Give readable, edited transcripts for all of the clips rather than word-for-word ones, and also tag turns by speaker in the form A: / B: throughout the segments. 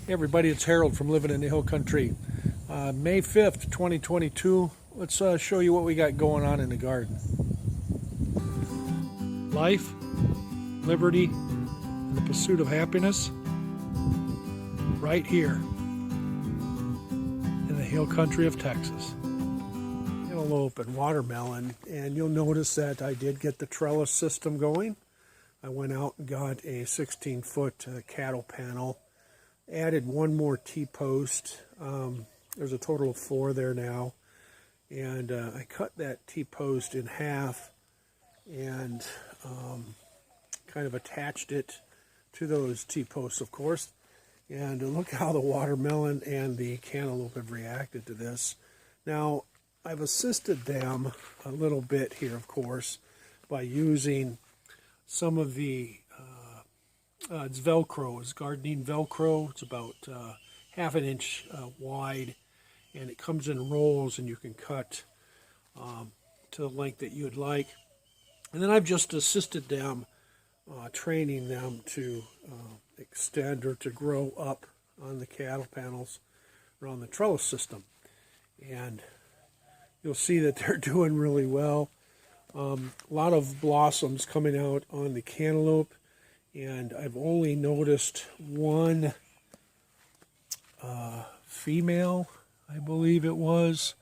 A: Hey everybody, it's Harold from Living in the Hill Country. May 5th, 2022. Let's show you what we got going on in the garden. Life, liberty, and the pursuit of happiness right here in the Hill Country of Texas. Cantaloupe and watermelon, and you'll notice that I did get the trellis system going. I went out and got a 16-foot cattle panel. Added one more T-post. There's a total of 4 there now. And I cut that T-post in half and kind of attached it to those T-posts, of course. And look how the watermelon and the cantaloupe have reacted to this. Now, I've assisted them a little bit here, of course, by using some of the it's Velcro. It's gardening Velcro. It's about half an inch wide, and it comes in rolls, and you can cut to the length that you'd like. And then I've just assisted them, training them to extend or to grow up on the cattle panels or on the trellis system. And you'll see that they're doing really well. A lot of blossoms coming out on the cantaloupe. And I've only noticed one female, I believe it was.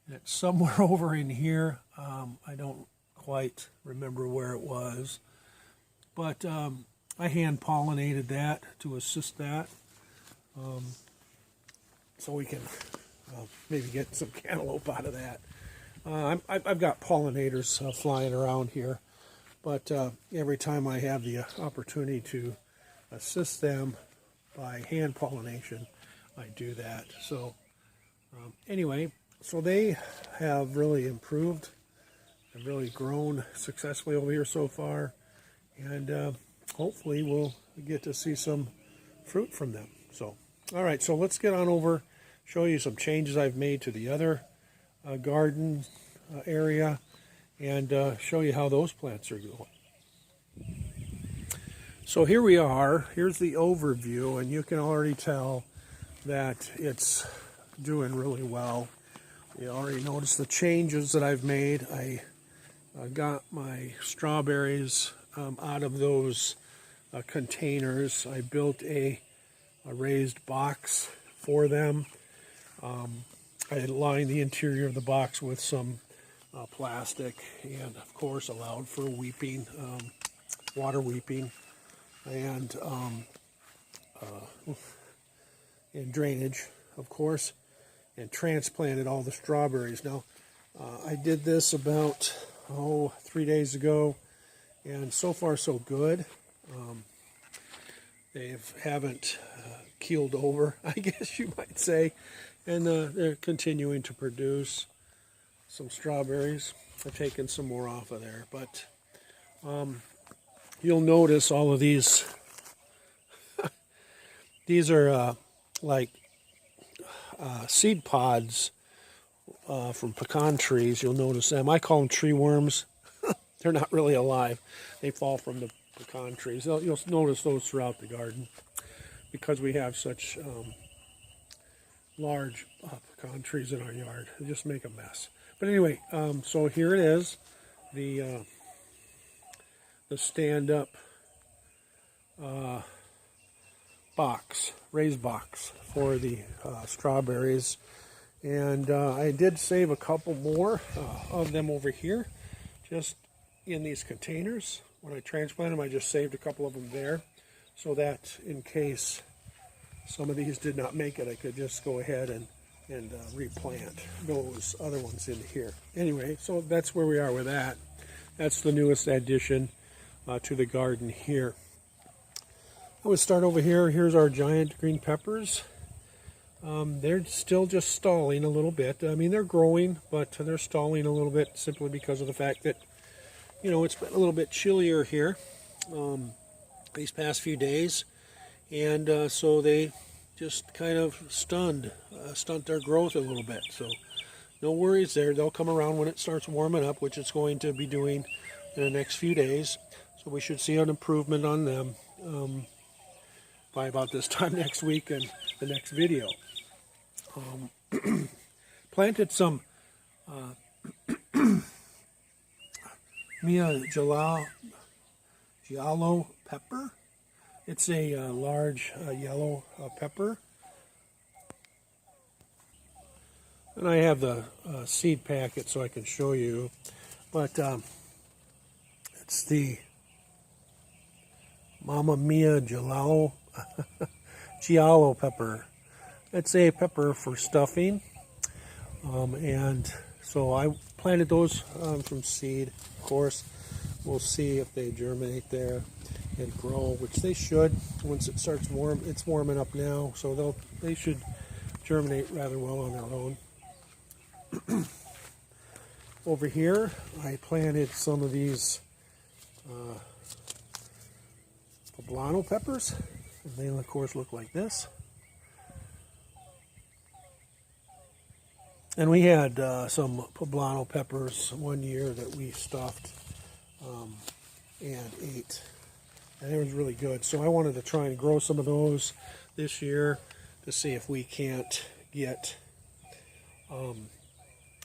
A: And it's somewhere over in here. I don't quite remember where it was. But I hand pollinated that to assist that. So we can maybe get some cantaloupe out of that. I've got pollinators flying around here. But every time I have the opportunity to assist them by hand pollination, I do that. So anyway, so they have really improved and really grown successfully over here so far. And hopefully we'll get to see some fruit from them. So, all right, so let's get on over, show you some changes I've made to the other garden area, and show you how those plants are going. So here we are. Here's the overview, and you can already tell that it's doing really well. You already noticed the changes that I've made. I got my strawberries out of those containers. I built a raised box for them. I lined the interior of the box with some plastic, and of course allowed for weeping, water weeping, and drainage, of course, and transplanted all the strawberries. Now, I did this about 3 days ago, and so far so good. They haven't keeled over, I guess you might say, and they're continuing to produce some strawberries. I've taken some more off of there, but you'll notice all of these. These are like seed pods from pecan trees. You'll notice them. I call them tree worms. They're not really alive. They fall from the pecan trees. You'll notice those throughout the garden because we have such large pecan trees in our yard. They just make a mess. But anyway, so here it is, the stand-up box, raised box for the strawberries. And I did save a couple more of them over here, just in these containers. When I transplanted them, I just saved a couple of them there, so that in case some of these did not make it, I could just go ahead and replant those other ones in here. Anyway, so that's where we are with that. That's the newest addition to the garden here. I would start over here. Here's our giant green peppers. They're still just stalling a little bit. I mean, they're growing, but they're stalling a little bit simply because of the fact that, you know, it's been a little bit chillier here these past few days. And so they just kind of stunt their growth a little bit. So no worries there. They'll come around when it starts warming up, which it's going to be doing in the next few days. So we should see an improvement on them. by about this time next week in the next video. Planted some giallo pepper. It's a large yellow pepper. And I have the seed packet so I can show you. But it's the Mamma Mia Giallo pepper. It's a pepper for stuffing. And so I planted those from seed. Of course, we'll see if they germinate there and grow, which they should once it starts warm. It's warming up now, so they should germinate rather well on their own. Over here, I planted some of these Poblano Peppers. And they, of course, look like this. And we had some Poblano Peppers one year that we stuffed and ate. And it was really good. So I wanted to try and grow some of those this year to see if we can't get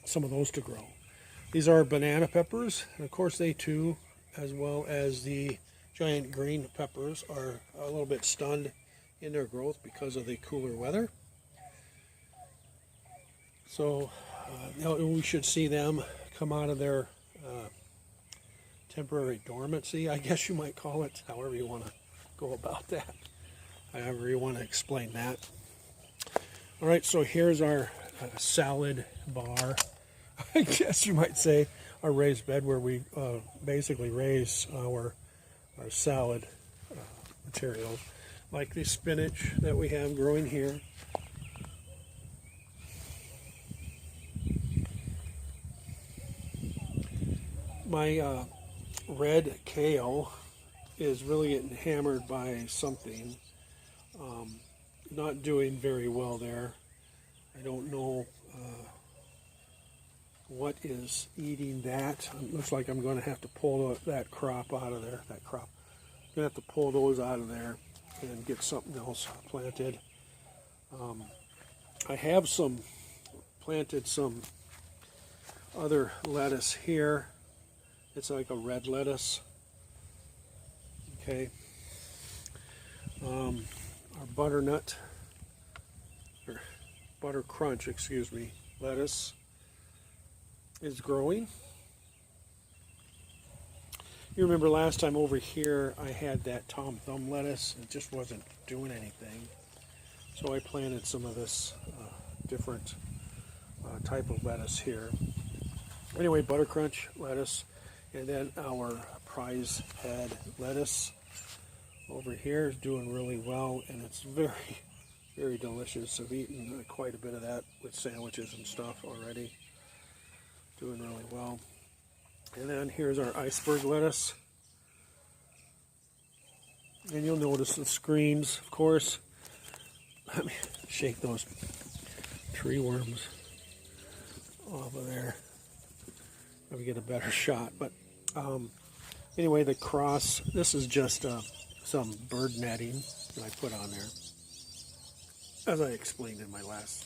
A: some of those to grow. These are banana peppers, and of course they too, as well as the giant green peppers, are a little bit stunned in their growth because of the cooler weather. So we should see them come out of their temporary dormancy, I guess you might call it, however you want to go about that, however you want to explain that. All right, so here's our salad bar, I guess you might say, our raised bed where we basically raise our salad materials, like the spinach that we have growing here. My red kale is really getting hammered by something. Not doing very well there. I don't know what is eating that. It looks like I'm going to have to pull that crop out of there. I'm going to have to pull those out of there and get something else planted. I have planted some other lettuce here. It's like a red lettuce. Okay. Our butternut, or butter crunch, excuse me, lettuce is growing. You remember last time over here I had that Tom Thumb lettuce. It just wasn't doing anything. So I planted some of this different type of lettuce here. Anyway, butter crunch lettuce. And then our prize head lettuce over here is doing really well, and it's very, very delicious. I've eaten quite a bit of that with sandwiches and stuff already. Doing really well. And then here's our iceberg lettuce. And you'll notice the screens, of course. Let me shake those tree worms off of there. Let me get a better shot. But anyway, the cross, this is just some bird netting that I put on there, as I explained in my last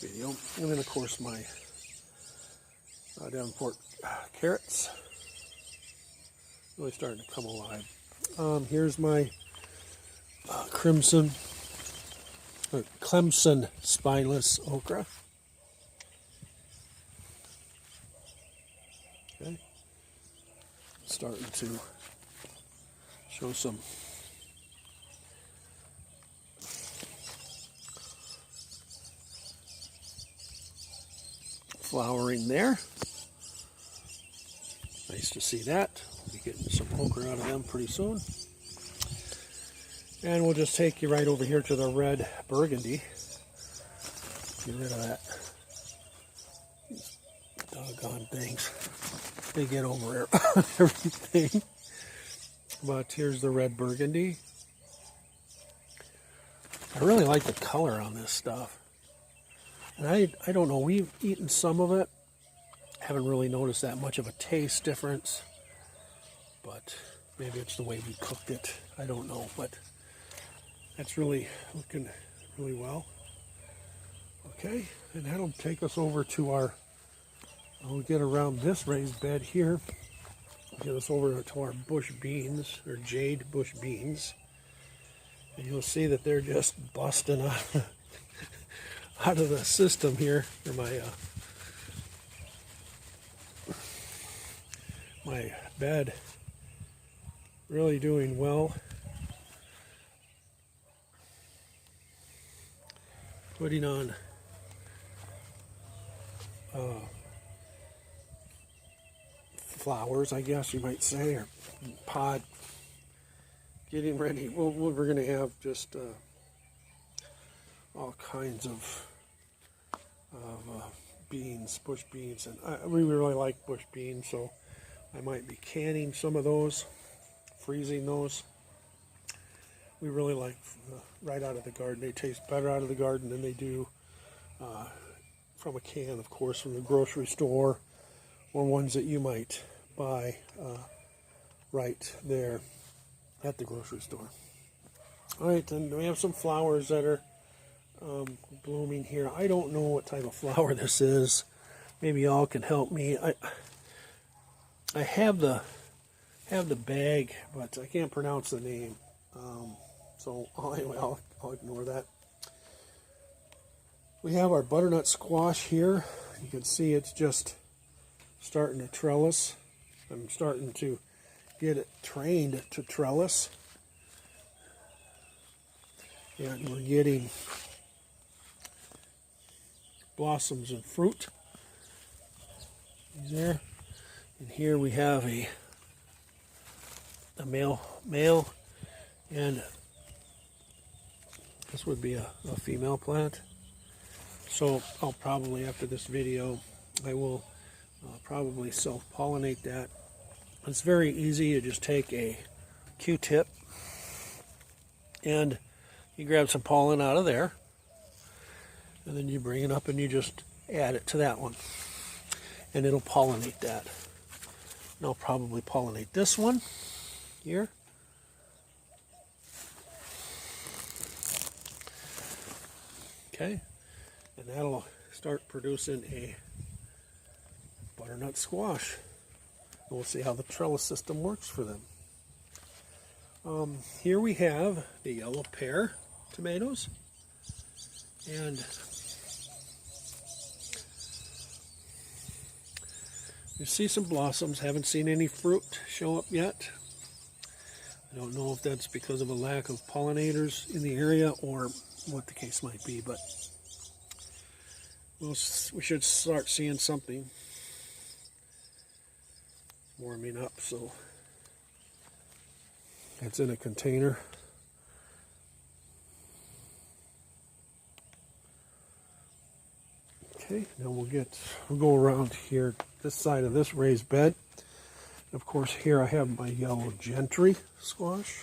A: video. And then, of course, my Davenport carrots really starting to come alive. Here's my Clemson spineless okra. Okay, starting to show some flowering there. Nice to see that. We'll be getting some okra out of them pretty soon. And we'll just take you right over here to the red burgundy. Get rid of that. These doggone things. They get over everything. But here's the red burgundy. I really like the color on this stuff. And I don't know, we've eaten some of it. Haven't really noticed that much of a taste difference. But maybe it's the way we cooked it. I don't know. But That's really looking really well. Okay, and that'll take us over to our, I'll get around this raised bed here, get us over to our bush beans, or jade bush beans. And you'll see that they're just busting out of the system here, or my bed. Really doing well. Putting on flowers, I guess you might say, or pot. Getting ready. Well, we're going to have just all kinds of beans, bush beans, and we really like bush beans, so I might be canning some of those, freezing those. We really like right out of the garden. They taste better out of the garden than they do from a can, of course, from the grocery store, or ones that you might buy right there at the grocery store. All right, then we have some flowers that are blooming here. I don't know what type of flower this is. Maybe y'all can help me. I have the bag, but I can't pronounce the name. So anyway, I'll ignore that. We have our butternut squash here. You can see it's just starting to trellis. I'm starting to get it trained to trellis, and we're getting blossoms and fruit. He's there, and here we have a male, and this would be a female plant. So I'll probably, after this video, I will probably self-pollinate that. It's very easy. You just take a Q-tip and you grab some pollen out of there, and then you bring it up and you just add it to that one, and it'll pollinate that. And I'll probably pollinate this one here. Okay, and that'll start producing a butternut squash. We'll see how the trellis system works for them. Here we have the yellow pear tomatoes, and you see some blossoms. Haven't seen any fruit show up yet. I don't know if that's because of a lack of pollinators in the area or what the case might be, but we should start seeing something. Warming up, so it's in a container. Okay, now we'll go around here, this side of this raised bed. Of course, here I have my yellow Gentry squash.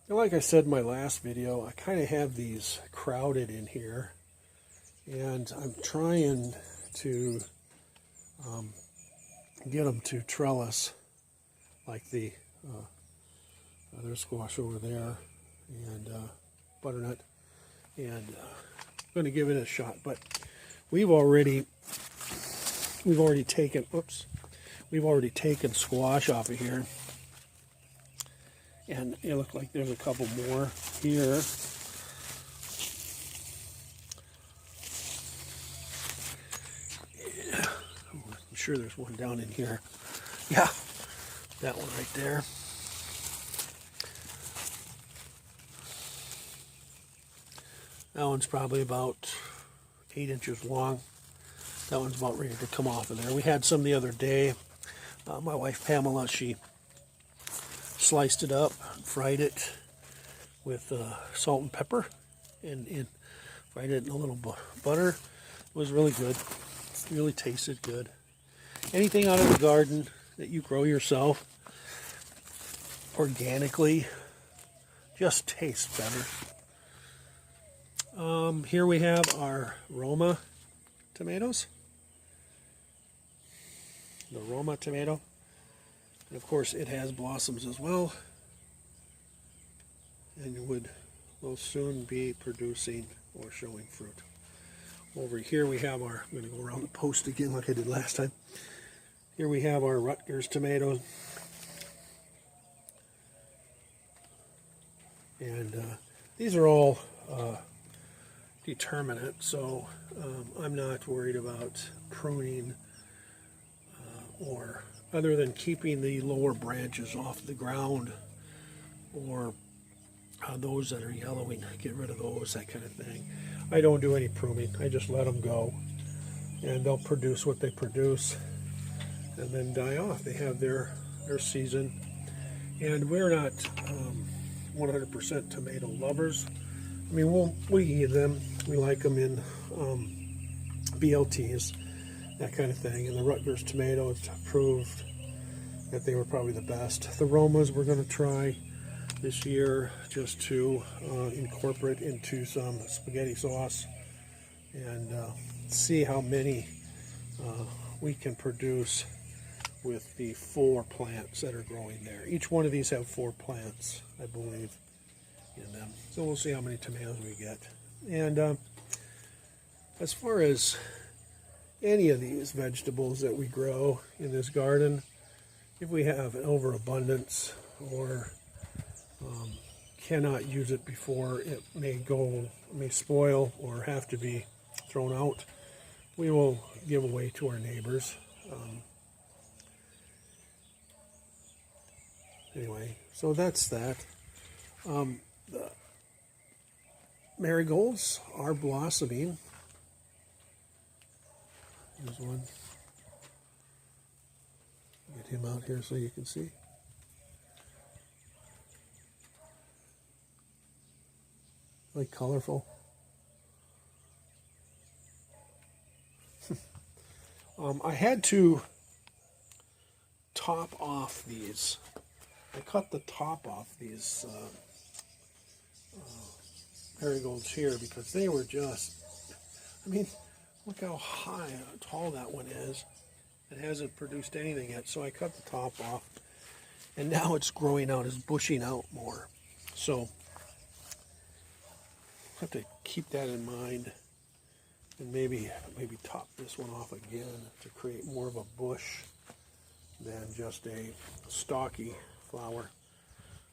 A: And like I said in my last video, I kind of have these crowded in here, and I'm trying to get them to trellis like the other squash over there, and butternut, and I'm going to give it a shot. But we've already taken squash off of here, and it looks like there's a couple more here. I'm sure there's one down in here. Yeah, that one right there. That one's probably about 8 inches long. That one's about ready to come off of there. We had some the other day. My wife Pamela, she sliced it up, fried it with salt and pepper, and fried it in a little butter. It was really good. It really tasted good. Anything out of the garden that you grow yourself organically just tastes better. Here we have our Roma tomatoes. The Roma tomato. And of course it has blossoms as well. and will soon be producing or showing fruit. Over here we have our, I'm going to go around the post again like I did last time. Here we have our Rutgers tomatoes. And these are all determinate, so I'm not worried about pruning or other than keeping the lower branches off the ground, or those that are yellowing, get rid of those, that kind of thing. I don't do any pruning. I just let them go, and they'll produce what they produce and then die off. They have their season, and we're not 100% tomato lovers. I mean, we eat them. We like them in BLTs, that kind of thing. And the Rutgers tomatoes proved that they were probably the best. The Romas we're going to try this year just to incorporate into some spaghetti sauce and see how many we can produce with the 4 plants that are growing there. Each one of these have 4 plants, I believe, in them. So we'll see how many tomatoes we get. And as far as any of these vegetables that we grow in this garden, if we have an overabundance or cannot use it before it may spoil or have to be thrown out, we will give away to our neighbors. Anyway, so that's that. The marigolds are blossoming. Here's one. Get him out here so you can see. Like colorful. I had to top off these. I cut the top off these marigolds here because they were just, I mean, look how high, tall that one is. It hasn't produced anything yet, so I cut the top off, and now it's growing out, it's bushing out more. So I have to keep that in mind, and maybe top this one off again to create more of a bush than just a stalky flower.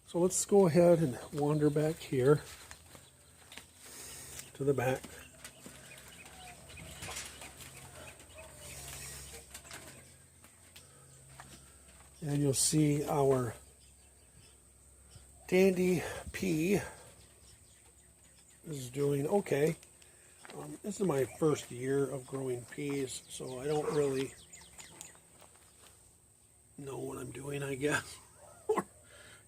A: So let's go ahead and wander back here to the back. And you'll see our dandy pea is doing okay. This is my first year of growing peas, so I don't really know what I'm doing, I guess.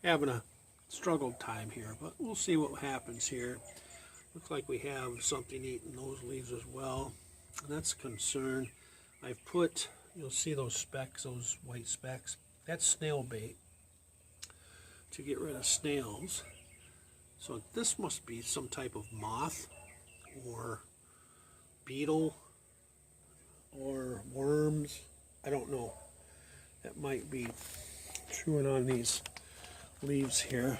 A: Having a struggled time here, but we'll see what happens here. Looks like we have something eating those leaves as well, and that's a concern. I've put, you'll see those specks, those white specks. That's snail bait to get rid of snails. So this must be some type of moth or beetle or worms. I don't know. That might be chewing on these leaves here.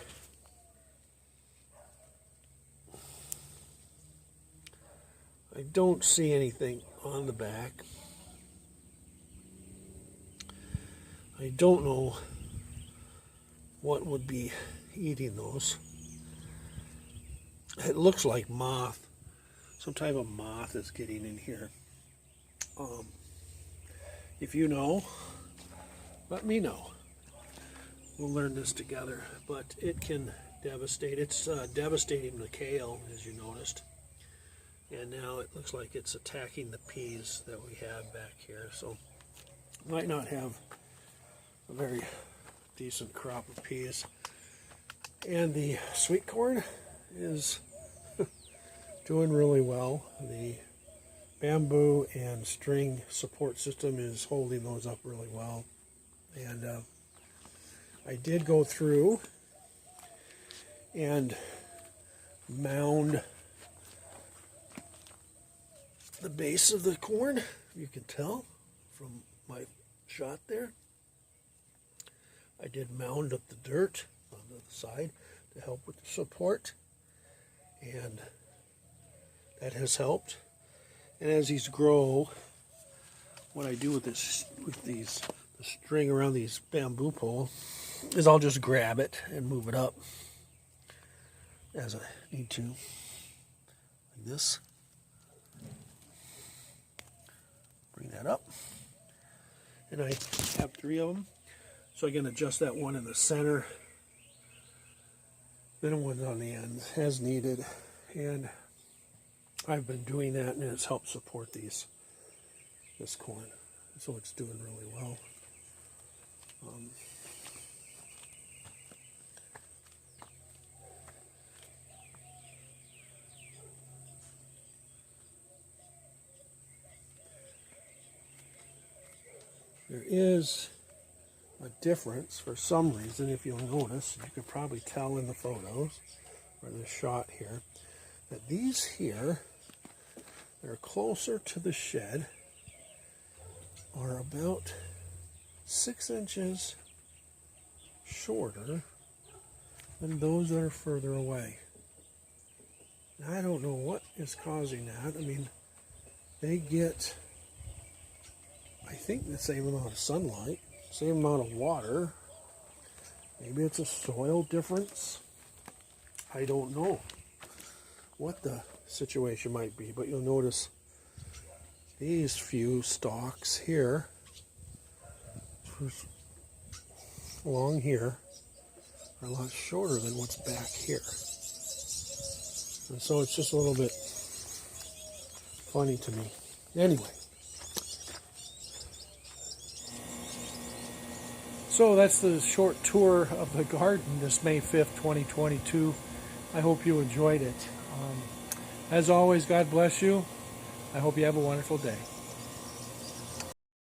A: I don't see anything on the back. I don't know what would be eating those. It looks like moth. Some type of moth is getting in here. If you know, let me know. We'll learn this together. But it can devastate. It's devastating the kale, as you noticed. And now it looks like it's attacking the peas that we have back here. So might not have a very decent crop of peas. And the sweet corn is doing really well. The bamboo and string support system is holding those up really well. And I did go through and mound the base of the corn. You can tell from my shot there. I did mound up the dirt on the side to to help with the support, and that has helped. And as these grow, what I do with the string around these bamboo poles is I'll just grab it and move it up as I need to, like this. Bring that up, and I have 3 of them, so I can adjust that one in the center, then one on the end as needed. And I've been doing that, and it's helped support this corn, so it's doing really well. There is a difference for some reason, if you'll notice. You could probably tell in the photos, or the shot here, that these here, they're closer to the shed, are about 6 inches shorter than those that are further away. Now, I don't know what is causing that. I mean, they get, I think, the same amount of sunlight, same amount of water. Maybe it's a soil difference. I don't know what the situation might be, but you'll notice these few stalks here, along here, are a lot shorter than what's back here. And so it's just a little bit funny to me. Anyway. So that's the short tour of the garden this May 5th, 2022. I hope you enjoyed it. As always, God bless you. I hope you have a wonderful day.